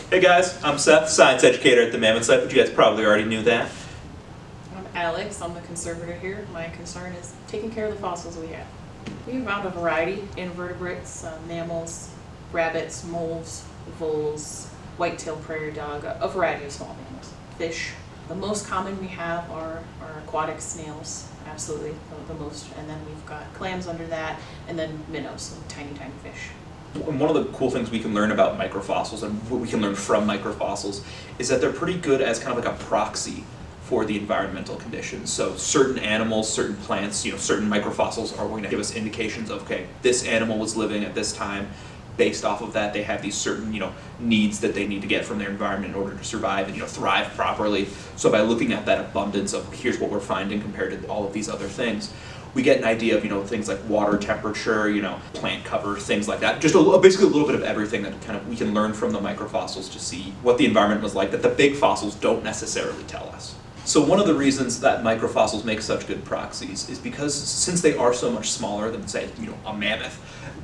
Hey guys, I'm Seth, Science Educator at the Mammoth Site, but you guys probably already knew that. I'm Alex, I'm the Conservator here. My concern is taking care of the fossils we have. We have found a variety: invertebrates, mammals, rabbits, moles, voles, white-tailed prairie dog, a variety of small mammals. Fish. The most common we have are aquatic snails, absolutely the most, and then we've got clams under that, and then minnows, so tiny, tiny fish. One of the cool things we can learn about microfossils and what we can learn from microfossils is that they're pretty good as kind of like a proxy for the environmental conditions. So certain animals, certain plants, certain microfossils are going to give us indications of, okay, this animal was living at this time. Based off of that, they have these certain, needs that they need to get from their environment in order to survive and, thrive properly. So by looking at that abundance of here's what we're finding compared to all of these other things, we get an idea of, things like water temperature, plant cover, things like that. Just basically a little bit of everything that kind of we can learn from the microfossils to see what the environment was like that the big fossils don't necessarily tell us. So one of the reasons that microfossils make such good proxies is because since they are so much smaller than, say, a mammoth,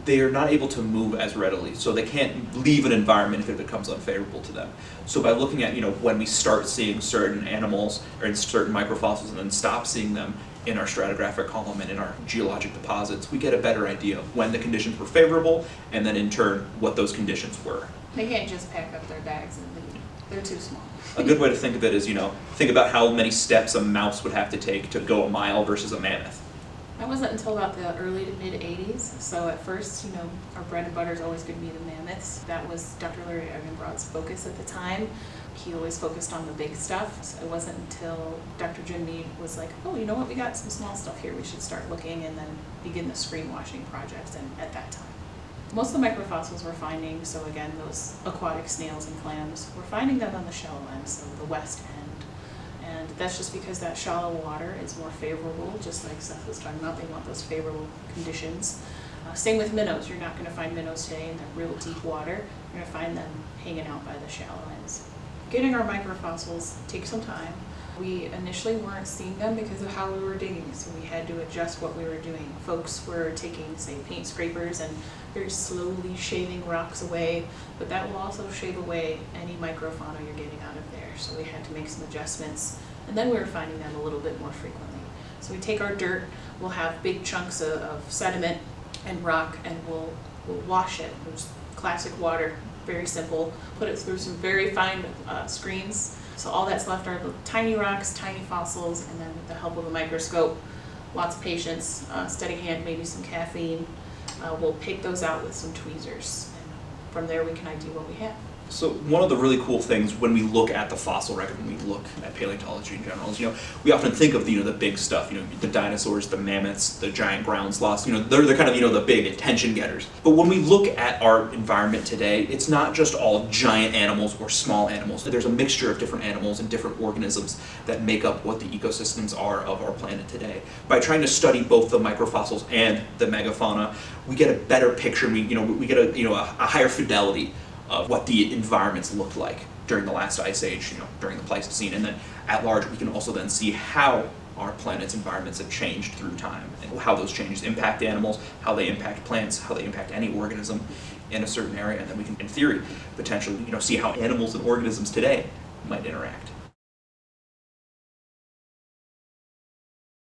they are not able to move as readily. So they can't leave an environment if it becomes unfavorable to them. So by looking at, when we start seeing certain animals or in certain microfossils and then stop seeing them in our stratigraphic column and in our geologic deposits, we get a better idea of when the conditions were favorable and then in turn what those conditions were. They can't just pack up their bags and leave. They're too small. A good way to think of it is, think about how many steps a mouse would have to take to go a mile versus a mammoth. That wasn't until about the early to mid 80s. So at first, our bread and butter is always going to be the mammoths. That was Dr. Larry Egenbrod's focus at the time. He always focused on the big stuff. So it wasn't until Dr. Jim Mead was like, oh, you know what, we got some small stuff here, we should start looking, and then begin the screen washing project at that time. Most of the microfossils we're finding, so again, those aquatic snails and clams, we're finding them on the shallow end, so the west end. And that's just because that shallow water is more favorable, just like Seth was talking about. They want those favorable conditions. Same with minnows. You're not going to find minnows today in that real deep water. You're going to find them hanging out by the shallow ends. Getting our microfossils takes some time. We initially weren't seeing them because of how we were digging, so we had to adjust what we were doing. Folks were taking, say, paint scrapers and very slowly shaving rocks away, but that will also shave away any microfauna you're getting out of there. So we had to make some adjustments, and then we were finding them a little bit more frequently. So we take our dirt, we'll have big chunks of sediment and rock, and we'll wash it. There's classic water, very simple. Put it through some very fine screens. So all that's left are the tiny rocks, tiny fossils, and then with the help of a microscope, lots of patience, steady hand, maybe some caffeine, we'll pick those out with some tweezers. And from there we can ID what we have. So one of the really cool things when we look at the fossil record, when we look at paleontology in general, is we often think of the big stuff, the dinosaurs, the mammoths, the giant ground sloths, they're kind of the big attention getters. But when we look at our environment today, it's not just all giant animals or small animals. There's a mixture of different animals and different organisms that make up what the ecosystems are of our planet today. By trying to study both the microfossils and the megafauna, we get a better picture. We get a higher fidelity of what the environments looked like during the last ice age, during the Pleistocene, and then at large we can also then see how our planet's environments have changed through time and how those changes impact animals, how they impact plants, how they impact any organism in a certain area, and then we can, in theory, potentially see how animals and organisms today might interact.